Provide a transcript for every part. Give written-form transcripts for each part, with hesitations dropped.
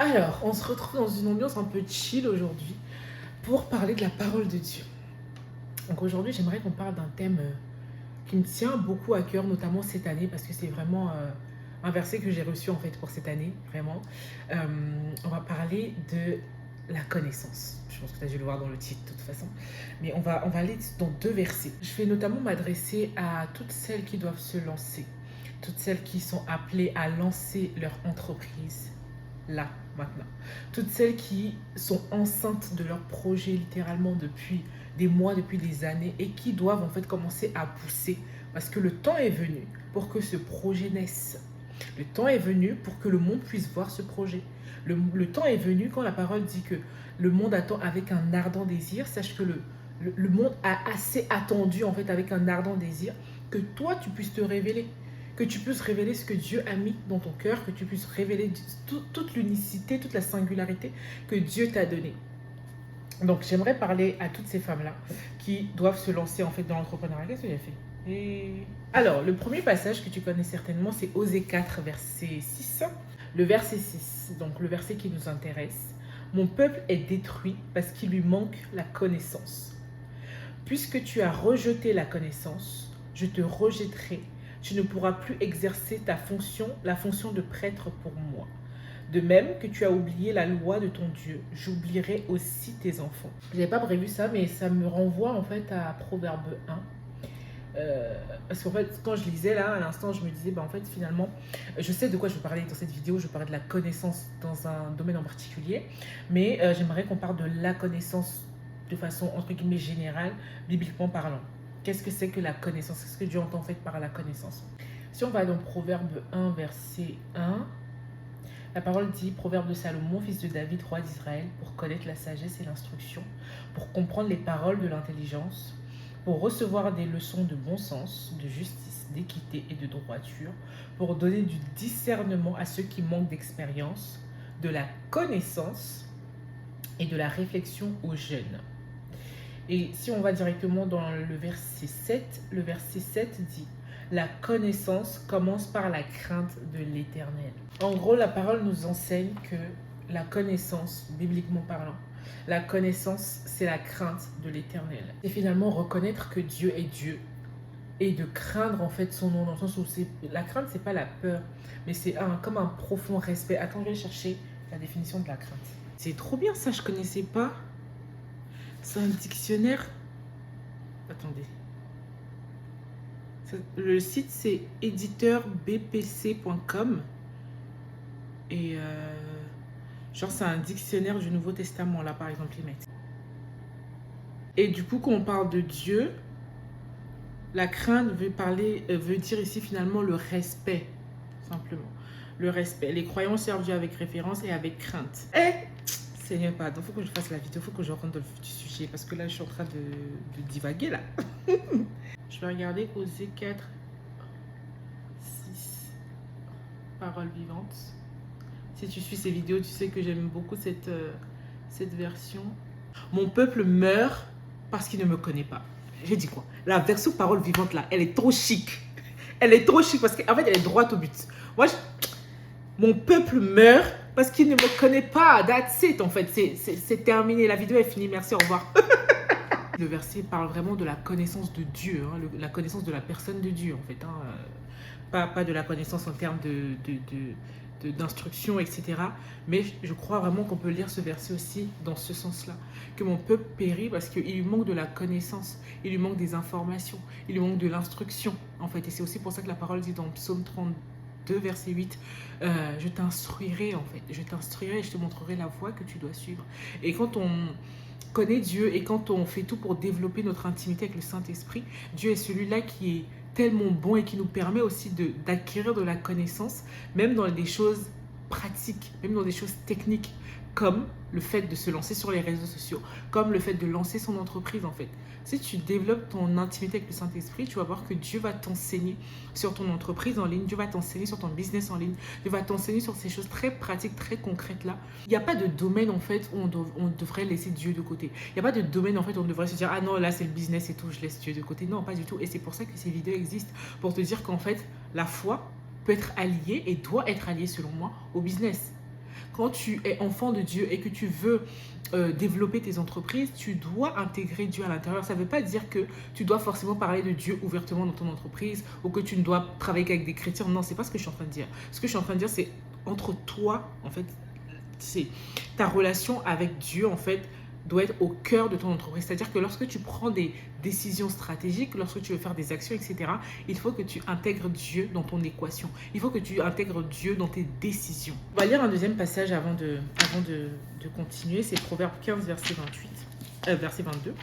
Alors, on se retrouve dans une ambiance un peu chill aujourd'hui pour parler de la parole de Dieu. Donc aujourd'hui, j'aimerais qu'on parle d'un thème qui me tient beaucoup à cœur, notamment cette année, parce que c'est vraiment un verset que j'ai reçu en fait pour cette année, vraiment. Euh, on va parler de la connaissance. Je pense que tu as dû le voir dans le titre de toute façon. Mais on va aller dans deux versets. Je vais notamment m'adresser à toutes celles qui doivent se lancer, toutes celles qui sont appelées à lancer leur entreprise là, maintenant. Toutes celles qui sont enceintes de leur projet littéralement depuis des mois, depuis des années et qui doivent en fait commencer à pousser parce que le temps est venu pour que ce projet naisse. Le temps est venu pour que le monde puisse voir ce projet. Le temps est venu quand la parole dit que le monde attend avec un ardent désir. Sache que le monde a assez attendu en fait avec un ardent désir que toi tu puisses te révéler, que tu puisses révéler ce que Dieu a mis dans ton cœur, que tu puisses révéler toute l'unicité, toute la singularité que Dieu t'a donnée. Donc j'aimerais parler à toutes ces femmes-là qui doivent se lancer en fait dans l'entrepreneuriat. Qu'est-ce que j'ai fait Alors, le premier passage que tu connais certainement, c'est Osée 4, verset 6. Le verset 6, donc le verset qui nous intéresse. Mon peuple est détruit parce qu'il lui manque la connaissance. Puisque tu as rejeté la connaissance, je te rejetterai. Tu ne pourras plus exercer ta fonction, la fonction de prêtre pour moi. De même que tu as oublié la loi de ton Dieu, j'oublierai aussi tes enfants. Je n'avais pas prévu ça, mais ça me renvoie en fait à Proverbe 1. Parce qu'en fait, quand je lisais là, à l'instant, je me disais, en fait, finalement, je sais de quoi je veux parler dans cette vidéo. Je veux parler de la connaissance dans un domaine en particulier, mais j'aimerais qu'on parle de la connaissance de façon, entre guillemets, générale, bibliquement parlant. Qu'est-ce que c'est que la connaissance? Qu'est-ce que Dieu entend en fait par la connaissance? Si on va dans Proverbe 1, verset 1, la parole dit, Proverbe de Salomon, fils de David, roi d'Israël, pour connaître la sagesse et l'instruction, pour comprendre les paroles de l'intelligence, pour recevoir des leçons de bon sens, de justice, d'équité et de droiture, pour donner du discernement à ceux qui manquent d'expérience, de la connaissance et de la réflexion aux jeunes. Et si on va directement dans le verset 7 dit « La connaissance commence par la crainte de l'Éternel ». En gros, la parole nous enseigne que la connaissance, bibliquement parlant, la connaissance, c'est la crainte de l'Éternel. C'est finalement reconnaître que Dieu est Dieu et de craindre en fait son nom, dans le sens où la crainte, c'est pas la peur, mais c'est comme un profond respect. Attends, je vais chercher la définition de la crainte. C'est trop bien ça, je connaissais pas. C'est un dictionnaire. Attendez. Le site, c'est éditeurbpc.com. Et genre, c'est un dictionnaire du Nouveau Testament, là, par exemple, ils mettent. Et du coup, quand on parle de Dieu, la crainte veut dire ici, finalement, le respect, simplement. Le respect. Les croyants servent Dieu avec référence et avec crainte. Seigneur, pardon, il faut que je fasse la vidéo, il faut que je rentre dans le vif du sujet, parce que là, je suis en train de divaguer, là. Je vais regarder Osée 4, 6, paroles vivantes. Si tu suis ces vidéos, tu sais que j'aime beaucoup cette version. Mon peuple meurt parce qu'il ne me connaît pas. J'ai dit quoi? La version parole vivante, là, elle est trop chic. Elle est trop chic parce qu'en fait, elle est droite au but. Moi, mon peuple meurt parce qu'il ne me connaît pas. That's it, en fait. C'est terminé. La vidéo est finie. Merci, au revoir. Le verset parle vraiment de la connaissance de Dieu, hein, la connaissance de la personne de Dieu, en fait. Pas de la connaissance en termes d'instruction, etc. Mais je crois vraiment qu'on peut lire ce verset aussi dans ce sens-là. Que mon peuple périt parce qu'il lui manque de la connaissance, il lui manque des informations, il lui manque de l'instruction, en fait. Et c'est aussi pour ça que la parole dit dans Psaume 32, verset 8, je t'instruirai, en fait. Je t'instruirai et je te montrerai la voie que tu dois suivre. Et quand on connaît Dieu et quand on fait tout pour développer notre intimité avec le Saint-Esprit, Dieu est celui-là qui est tellement bon et qui nous permet aussi d'acquérir de la connaissance, même dans des choses pratiques, même dans des choses techniques, comme le fait de se lancer sur les réseaux sociaux, comme le fait de lancer son entreprise, en fait. Si tu développes ton intimité avec le Saint-Esprit, tu vas voir que Dieu va t'enseigner sur ton entreprise en ligne, Dieu va t'enseigner sur ton business en ligne, Dieu va t'enseigner sur ces choses très pratiques, très concrètes là. Il n'y a pas de domaine en fait où on devrait laisser Dieu de côté. Il n'y a pas de domaine en fait où on devrait se dire ah non là c'est le business et tout, je laisse Dieu de côté. Non, pas du tout. Et c'est pour ça que ces vidéos existent, pour te dire qu'en fait la foi peut être alliée et doit être alliée selon moi au business. Quand tu es enfant de Dieu et que tu veux développer tes entreprises, tu dois intégrer Dieu à l'intérieur. Ça ne veut pas dire que tu dois forcément parler de Dieu ouvertement dans ton entreprise ou que tu ne dois travailler qu'avec des chrétiens. Non, c'est pas ce que je suis en train de dire. Ce que je suis en train de dire, c'est entre toi, en fait, c'est ta relation avec Dieu, en fait, doit être au cœur de ton entreprise. C'est-à-dire que lorsque tu prends des décisions stratégiques, lorsque tu veux faire des actions, etc., il faut que tu intègres Dieu dans ton équation. Il faut que tu intègres Dieu dans tes décisions. On va lire un deuxième passage avant de continuer. C'est Proverbe 15, verset 28, verset 22.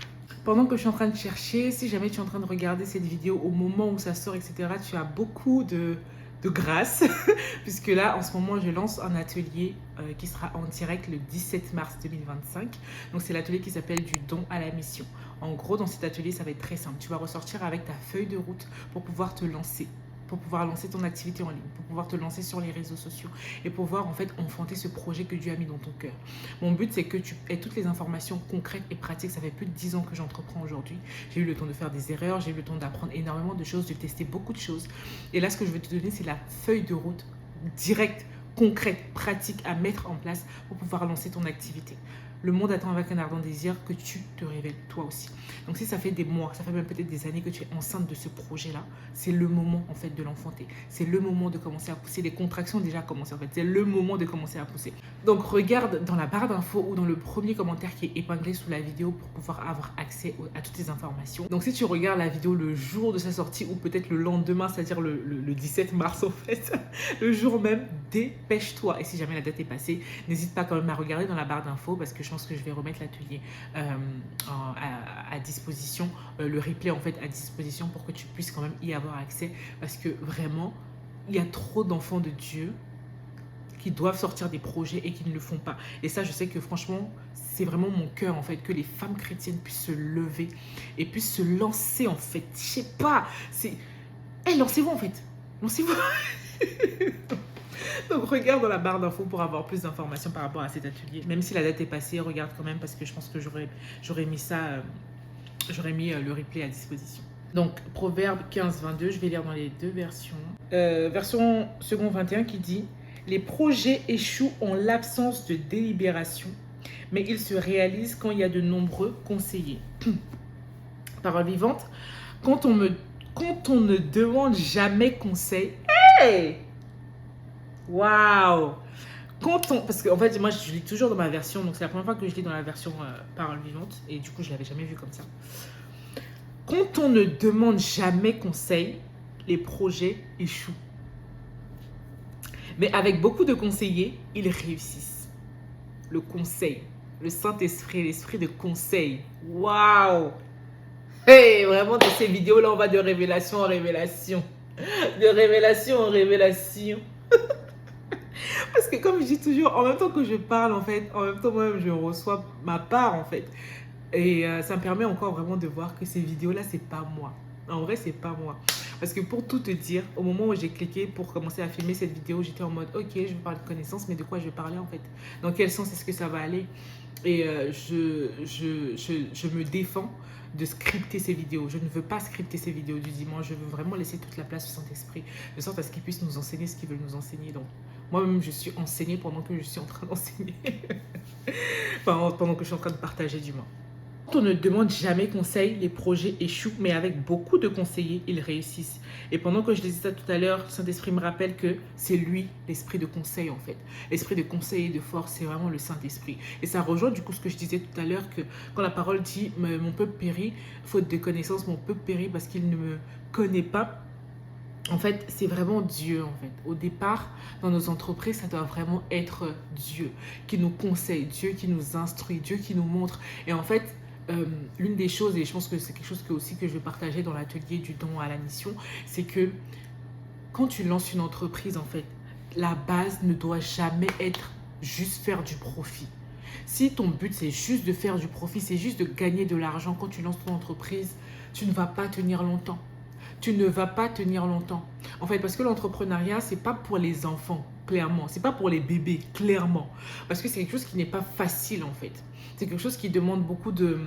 Pendant que je suis en train de chercher, si jamais tu es en train de regarder cette vidéo au moment où ça sort, etc., tu as beaucoup de grâce, puisque là, en ce moment, je lance un atelier qui sera en direct le 17 mars 2025. Donc, c'est l'atelier qui s'appelle Du don à la mission. En gros, dans cet atelier, ça va être très simple. Tu vas ressortir avec ta feuille de route pour pouvoir te lancer, pour pouvoir lancer ton activité en ligne, pour pouvoir te lancer sur les réseaux sociaux et pouvoir en fait enfanter ce projet que Dieu a mis dans ton cœur. Mon but, c'est que tu aies toutes les informations concrètes et pratiques. Ça fait plus de 10 ans que j'entreprends aujourd'hui. J'ai eu le temps de faire des erreurs, j'ai eu le temps d'apprendre énormément de choses, de tester beaucoup de choses. Et là, ce que je veux te donner, c'est la feuille de route directe, concrète, pratique à mettre en place pour pouvoir lancer ton activité. Le monde attend avec un ardent désir que tu te révèles toi aussi. Donc si ça fait des mois, ça fait même peut-être des années que tu es enceinte de ce projet-là, c'est le moment en fait de l'enfanter. C'est le moment de commencer à pousser. Les contractions ont déjà commencé en fait. C'est le moment de commencer à pousser. Donc regarde dans la barre d'infos ou dans le premier commentaire qui est épinglé sous la vidéo pour pouvoir avoir accès à toutes les informations. Donc si tu regardes la vidéo le jour de sa sortie ou peut-être le lendemain, c'est-à-dire le 17 mars en fait, le jour même, dépêche-toi. Et si jamais la date est passée, n'hésite pas quand même à regarder dans la barre d'infos parce que je pense que je vais remettre l'atelier à disposition, le replay en fait à disposition pour que tu puisses quand même y avoir accès parce que vraiment, il y a trop d'enfants de Dieu qui doivent sortir des projets et qui ne le font pas. Et ça, je sais que franchement, c'est vraiment mon cœur en fait, que les femmes chrétiennes puissent se lever et puissent se lancer en fait. Je sais pas, c'est... Hey, lancez-vous en fait. Lancez-vous. Donc regarde dans la barre d'infos pour avoir plus d'informations par rapport à cet atelier. Même si la date est passée, regarde quand même parce que je pense que j'aurais mis ça, j'aurais mis le replay à disposition. Donc Proverbe 15, 22, je vais lire dans les deux versions. Version second 21 qui dit « Les projets échouent en l'absence de délibération, mais ils se réalisent quand il y a de nombreux conseillers. » Parole vivante, quand on ne demande jamais conseil, hey! Waouh! Parce qu'en fait, moi, je lis toujours dans ma version, donc c'est la première fois que je lis dans la version parole vivante, et du coup, je ne l'avais jamais vu comme ça. Quand on ne demande jamais conseil, les projets échouent. Mais avec beaucoup de conseillers, ils réussissent. Le conseil, le Saint-Esprit, l'esprit de conseil. Waouh! Hey, vraiment, dans ces vidéos-là, on va de révélation en révélation. De révélation en révélation. Parce que comme je dis toujours, en même temps que je parle, en fait, en même temps, moi-même, je reçois ma part, en fait. Et ça me permet encore vraiment de voir que ces vidéos-là, c'est pas moi. En vrai, c'est pas moi. Parce que pour tout te dire, au moment où j'ai cliqué pour commencer à filmer cette vidéo, j'étais en mode, ok, je vais parler de connaissances, mais de quoi je vais parler, en fait? Dans quel sens est-ce que ça va aller? Et je me défends de scripter ces vidéos. Je ne veux pas scripter ces vidéos du dimanche. Je veux vraiment laisser toute la place au Saint-Esprit, de sorte à ce qu'il puisse nous enseigner ce qu'il veut nous enseigner. Donc, moi-même, je suis enseignée pendant que je suis en train d'enseigner. Enfin, pendant que je suis en train de partager du moins. Quand on ne demande jamais conseil, les projets échouent, mais avec beaucoup de conseillers, ils réussissent. Et pendant que je disais ça tout à l'heure, le Saint-Esprit me rappelle que c'est lui, l'esprit de conseil en fait. L'esprit de conseil et de force, c'est vraiment le Saint-Esprit. Et ça rejoint du coup ce que je disais tout à l'heure, que quand la parole dit « Mon peuple périt, faute de connaissance, mon peuple périt parce qu'il ne me connaît pas », en fait, c'est vraiment Dieu, en fait. Au départ, dans nos entreprises, ça doit vraiment être Dieu qui nous conseille, Dieu qui nous instruit, Dieu qui nous montre. Et en fait, l'une des choses, et je pense que c'est quelque chose que je vais partager dans l'atelier du don à la mission, c'est que quand tu lances une entreprise, en fait, la base ne doit jamais être juste faire du profit. Si ton but, c'est juste de faire du profit, c'est juste de gagner de l'argent quand tu lances ton entreprise, tu ne vas pas tenir longtemps. Tu ne vas pas tenir longtemps. En fait, parce que l'entrepreneuriat, c'est pas pour les enfants, clairement. C'est pas pour les bébés, clairement. Parce que c'est quelque chose qui n'est pas facile, en fait. C'est quelque chose qui demande beaucoup de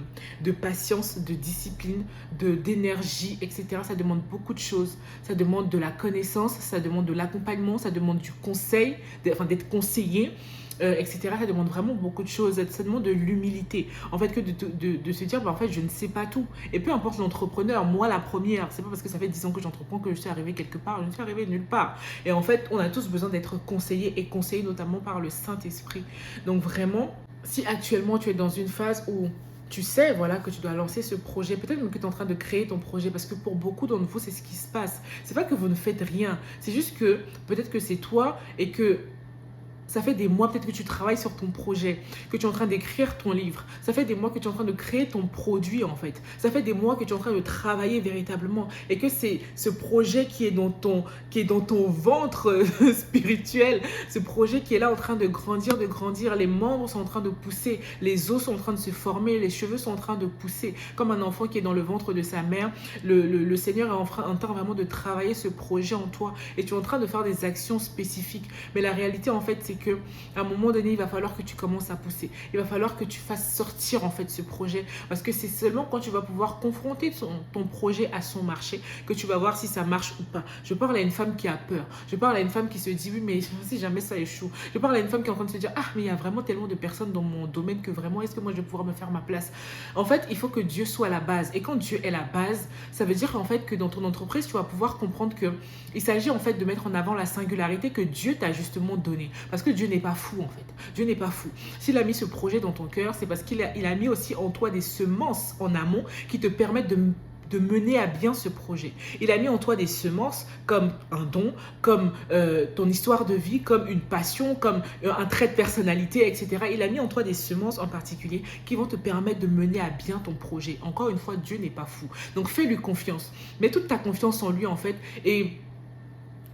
patience, de discipline, d'énergie, etc. Ça demande beaucoup de choses. Ça demande de la connaissance, ça demande de l'accompagnement, ça demande du conseil, d'être conseillé. etc. Ça demande vraiment beaucoup de choses. Ça demande de l'humilité. En fait, que de se dire, bah, en fait, je ne sais pas tout. Et peu importe l'entrepreneur, moi la première, c'est pas parce que ça fait 10 ans que j'entreprends que je suis arrivée quelque part. Je ne suis arrivée nulle part. Et en fait, on a tous besoin d'être conseillés et conseillés notamment par le Saint-Esprit. Donc vraiment, si actuellement tu es dans une phase où tu sais, voilà, que tu dois lancer ce projet, peut-être même que tu es en train de créer ton projet, parce que pour beaucoup d'entre vous, c'est ce qui se passe. C'est pas que vous ne faites rien, c'est juste que peut-être que c'est toi et que ça fait des mois peut-être que tu travailles sur ton projet, que tu es en train d'écrire ton livre. Ça fait des mois que tu es en train de créer ton produit en fait. Ça fait des mois que tu es en train de travailler véritablement et que c'est ce projet qui est dans ton ventre spirituel, ce projet qui est là en train de grandir, les membres sont en train de pousser, les os sont en train de se former, les cheveux sont en train de pousser. Comme un enfant qui est dans le ventre de sa mère, le Seigneur est en train vraiment de travailler ce projet en toi et tu es en train de faire des actions spécifiques. Mais la réalité en fait, c'est que à un moment donné, il va falloir que tu commences à pousser. Il va falloir que tu fasses sortir en fait ce projet parce que c'est seulement quand tu vas pouvoir confronter ton projet à son marché que tu vas voir si ça marche ou pas. Je parle à une femme qui a peur. Je parle à une femme qui se dit oui, mais si jamais ça échoue. Je parle à une femme qui est en train de se dire ah, mais il y a vraiment tellement de personnes dans mon domaine que vraiment, est-ce que moi je vais pouvoir me faire ma place? En fait, il faut que Dieu soit la base. Et quand Dieu est la base, ça veut dire en fait que dans ton entreprise, tu vas pouvoir comprendre que il s'agit en fait de mettre en avant la singularité que Dieu t'a justement donnée. Parce que Dieu n'est pas fou en fait. Dieu n'est pas fou. S'il a mis ce projet dans ton cœur, c'est parce qu'il a mis aussi en toi des semences en amont qui te permettent de mener à bien ce projet. Il a mis en toi des semences comme un don, comme ton histoire de vie, comme une passion, comme un trait de personnalité, etc. Il a mis en toi des semences en particulier qui vont te permettre de mener à bien ton projet. Encore une fois, Dieu n'est pas fou. Donc fais-lui confiance. Mets toute ta confiance en lui en fait et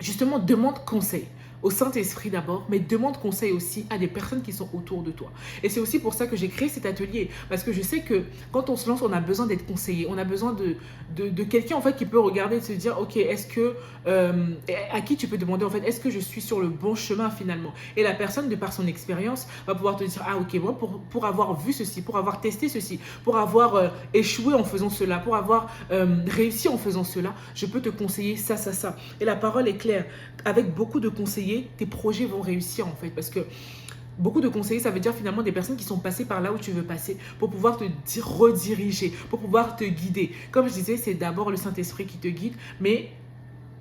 justement demande conseil au Saint-Esprit d'abord, mais demande conseil aussi à des personnes qui sont autour de toi. Et c'est aussi pour ça que j'ai créé cet atelier, parce que je sais que quand on se lance, on a besoin d'être conseillé, on a besoin de quelqu'un en fait qui peut regarder et se dire, ok, est-ce que, à qui tu peux demander en fait, est-ce que je suis sur le bon chemin finalement? Et la personne, de par son expérience, va pouvoir te dire, ah ok, moi pour avoir vu ceci, pour avoir testé ceci, pour avoir échoué en faisant cela, pour avoir réussi en faisant cela, je peux te conseiller ça, ça, ça. Et la parole est claire, avec beaucoup de conseillers, tes projets vont réussir en fait, parce que beaucoup de conseillers, ça veut dire finalement des personnes qui sont passées par là où tu veux passer pour pouvoir te rediriger, pour pouvoir te guider. Comme je disais, c'est d'abord le Saint-Esprit qui te guide, mais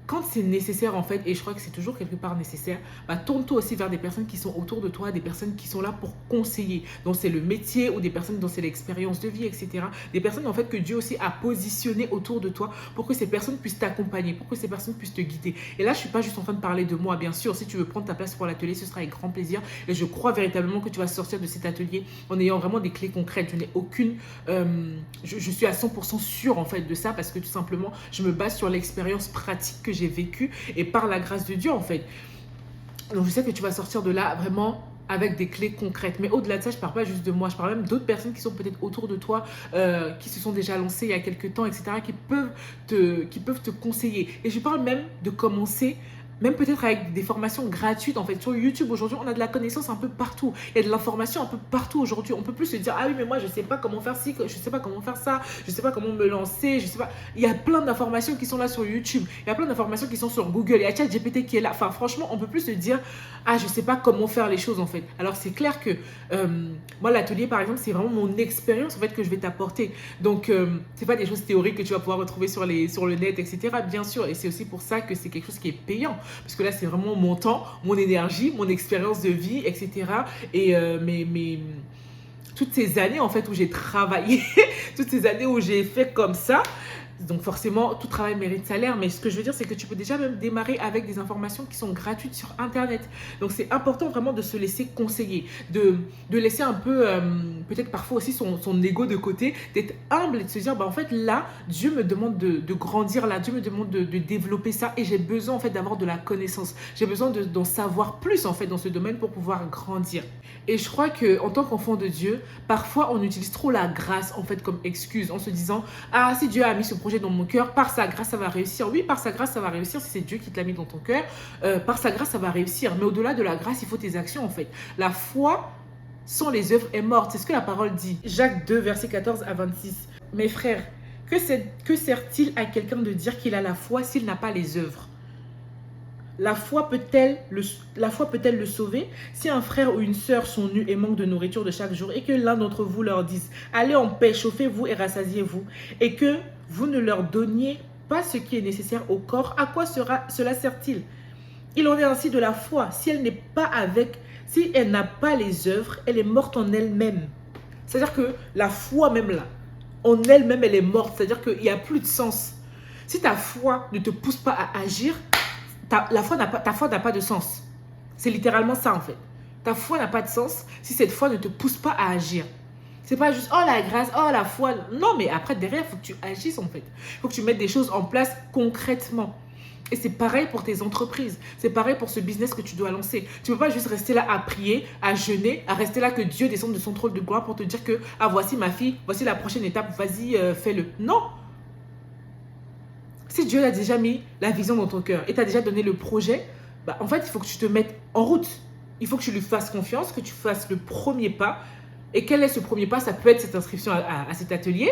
quand c'est nécessaire en fait, et je crois que c'est toujours quelque part nécessaire, bah, tourne-toi aussi vers des personnes qui sont autour de toi, des personnes qui sont là pour conseiller, dont c'est le métier ou des personnes dont c'est l'expérience de vie, etc. Des personnes en fait que Dieu aussi a positionnées autour de toi pour que ces personnes puissent t'accompagner, pour que ces personnes puissent te guider. Et là, je suis pas juste en train de parler de moi, bien sûr, si tu veux prendre ta place pour l'atelier, ce sera avec grand plaisir. Et je crois véritablement que tu vas sortir de cet atelier en ayant vraiment des clés concrètes. Je n'ai aucune... je suis à 100% sûre en fait de ça parce que tout simplement, je me base sur l'expérience pratique que j'ai vécu et par la grâce de Dieu en fait. Donc je sais que tu vas sortir de là vraiment avec des clés concrètes. Mais au-delà de ça, je ne parle pas juste de moi, je parle même d'autres personnes qui sont peut-être autour de toi, qui se sont déjà lancées il y a quelques temps, etc., qui peuvent te conseiller. Et je parle même de commencer même peut-être avec des formations gratuites en fait. Sur YouTube aujourd'hui, on a de la connaissance un peu partout. Il y a de l'information un peu partout aujourd'hui. On peut plus se dire, ah oui, mais moi je sais pas comment faire ci, je sais pas comment faire ça, je sais pas comment me lancer, je sais pas. Il y a plein d'informations qui sont là sur YouTube. Il y a plein d'informations qui sont sur Google. Il y a ChatGPT qui est là. Enfin, franchement, on peut plus se dire, ah, je sais pas comment faire les choses en fait. Alors, c'est clair que moi, l'atelier par exemple, c'est vraiment mon expérience en fait que je vais t'apporter. Donc, c'est pas des choses théoriques que tu vas pouvoir retrouver sur le net, etc. Bien sûr. Et c'est aussi pour ça que c'est quelque chose qui est payant. Parce que là, c'est vraiment mon temps, mon énergie, mon expérience de vie, etc. Et toutes ces années, en fait, où j'ai travaillé, toutes ces années où j'ai fait comme ça, donc forcément, tout travail mérite salaire, mais ce que je veux dire, c'est que tu peux déjà même démarrer avec des informations qui sont gratuites sur Internet. Donc c'est important vraiment de se laisser conseiller, de laisser un peu, peut-être parfois aussi son ego de côté, d'être humble et de se dire, bah en fait là, Dieu me demande de grandir là, Dieu me demande de développer ça et j'ai besoin en fait d'avoir de la connaissance. J'ai besoin d'en savoir plus en fait dans ce domaine pour pouvoir grandir. Et je crois qu'en tant qu'enfant de Dieu, parfois on utilise trop la grâce en fait comme excuse en se disant, ah si Dieu a mis ce projet dans mon cœur, par sa grâce ça va réussir. Oui, par sa grâce ça va réussir si c'est Dieu qui te l'a mis dans ton cœur, par sa grâce ça va réussir. Mais au-delà de la grâce, il faut tes actions en fait. La foi sans les œuvres est morte, c'est ce que la parole dit. Jacques 2 verset 14 à 26. Mes frères, que sert-il à quelqu'un de dire qu'il a la foi s'il n'a pas les œuvres? La foi peut-elle le sauver? Si un frère ou une sœur sont nus et manquent de nourriture de chaque jour et que l'un d'entre vous leur dise « Allez en paix, chauffez-vous et rassasiez-vous » et que vous ne leur donniez pas ce qui est nécessaire au corps, à quoi cela sert-il? Il en est ainsi de la foi. Si elle n'a pas les œuvres, elle est morte en elle-même. C'est-à-dire que la foi même là, en elle-même, elle est morte. C'est-à-dire qu'il n'y a plus de sens. Si ta foi ne te pousse pas à agir, ta foi n'a pas de sens. C'est littéralement ça en fait. Ta foi n'a pas de sens si cette foi ne te pousse pas à agir. C'est pas juste, oh la grâce, oh la foi. Non, mais après, derrière, il faut que tu agisses en fait. Il faut que tu mettes des choses en place concrètement. Et c'est pareil pour tes entreprises. C'est pareil pour ce business que tu dois lancer. Tu ne peux pas juste rester là à prier, à jeûner, à rester là que Dieu descende de son trône de gloire pour te dire que, ah voici ma fille, voici la prochaine étape, vas-y, fais-le. Non. Si Dieu a déjà mis la vision dans ton cœur et t'a déjà donné le projet, bah, en fait, il faut que tu te mettes en route. Il faut que tu lui fasses confiance, que tu fasses le premier pas. Et quel est ce premier pas? Ça peut être cette inscription à cet atelier,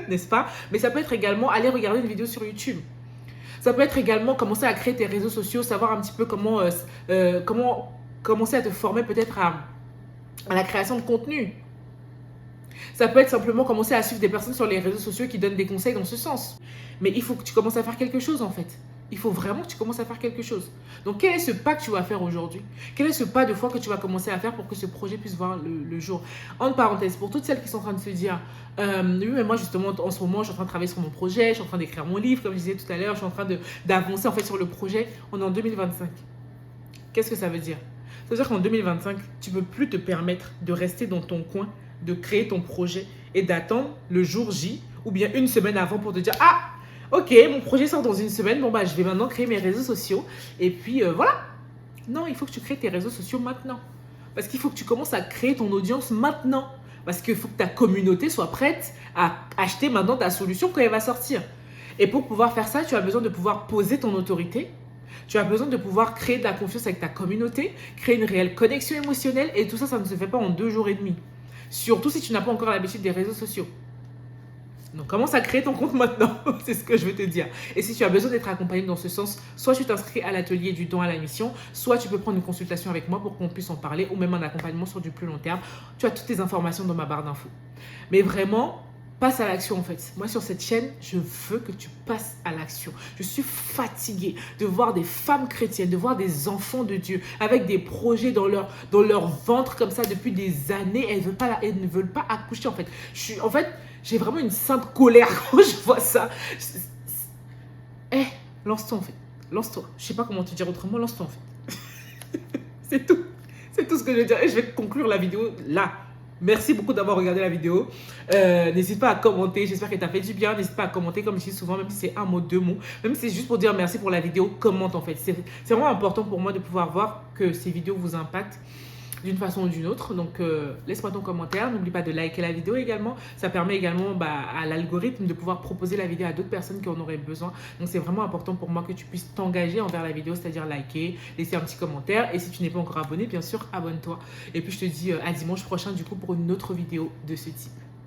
n'est-ce pas? Mais ça peut être également aller regarder une vidéo sur YouTube. Ça peut être également commencer à créer tes réseaux sociaux, savoir un petit peu comment commencer à te former peut-être à la création de contenu. Ça peut être simplement commencer à suivre des personnes sur les réseaux sociaux qui donnent des conseils dans ce sens. Mais il faut que tu commences à faire quelque chose en fait. Il faut vraiment que tu commences à faire quelque chose. Donc, quel est ce pas que tu vas faire aujourd'hui? Quel est ce pas de foi que tu vas commencer à faire pour que ce projet puisse voir le jour? Entre parenthèses, pour toutes celles qui sont en train de se dire oui, mais moi, justement, en ce moment, je suis en train de travailler sur mon projet, je suis en train d'écrire mon livre, comme je disais tout à l'heure, je suis en train d'avancer en fait sur le projet. On est en 2025. Qu'est-ce que ça veut dire? Ça veut dire qu'en 2025, tu ne peux plus te permettre de rester dans ton coin, de créer ton projet et d'attendre le jour J ou bien une semaine avant pour te dire ah, ok, mon projet sort dans une semaine, bon bah je vais maintenant créer mes réseaux sociaux et puis voilà. Non, il faut que tu crées tes réseaux sociaux maintenant. Parce qu'il faut que tu commences à créer ton audience maintenant. Parce qu'il faut que ta communauté soit prête à acheter maintenant ta solution quand elle va sortir. Et pour pouvoir faire ça, tu as besoin de pouvoir poser ton autorité. Tu as besoin de pouvoir créer de la confiance avec ta communauté, créer une réelle connexion émotionnelle et tout ça, ça ne se fait pas en 2 jours et demi. Surtout si tu n'as pas encore l'habitude des réseaux sociaux. Donc, commence à créer ton compte maintenant, c'est ce que je veux te dire. Et si tu as besoin d'être accompagné dans ce sens, soit tu t'inscris à l'atelier du don à la mission, soit tu peux prendre une consultation avec moi pour qu'on puisse en parler, ou même un accompagnement sur du plus long terme. Tu as toutes les informations dans ma barre d'infos. Mais vraiment, passe à l'action en fait. Moi sur cette chaîne, je veux que tu passes à l'action. Je suis fatiguée de voir des femmes chrétiennes, de voir des enfants de Dieu avec des projets dans leur ventre comme ça depuis des années. Elles ne veulent pas accoucher en fait. J'ai vraiment une sainte colère quand je vois ça. Lance-toi en fait. Lance-toi. Je sais pas comment te dire autrement, lance-toi en fait. C'est tout. C'est tout ce que je veux dire. Et je vais conclure la vidéo là. Merci beaucoup d'avoir regardé la vidéo. N'hésite pas à commenter. J'espère que tu as fait du bien. N'hésite pas à commenter comme je dis souvent, même si c'est un mot, 2 mots. Même si c'est juste pour dire merci pour la vidéo, commente en fait. C'est vraiment important pour moi de pouvoir voir que ces vidéos vous impactent d'une façon ou d'une autre. Donc, laisse-moi ton commentaire. N'oublie pas de liker la vidéo également. Ça permet également à l'algorithme de pouvoir proposer la vidéo à d'autres personnes qui en auraient besoin. Donc, c'est vraiment important pour moi que tu puisses t'engager envers la vidéo, c'est-à-dire liker, laisser un petit commentaire. Et si tu n'es pas encore abonné, bien sûr, abonne-toi. Et puis, je te dis à dimanche prochain, du coup, pour une autre vidéo de ce type.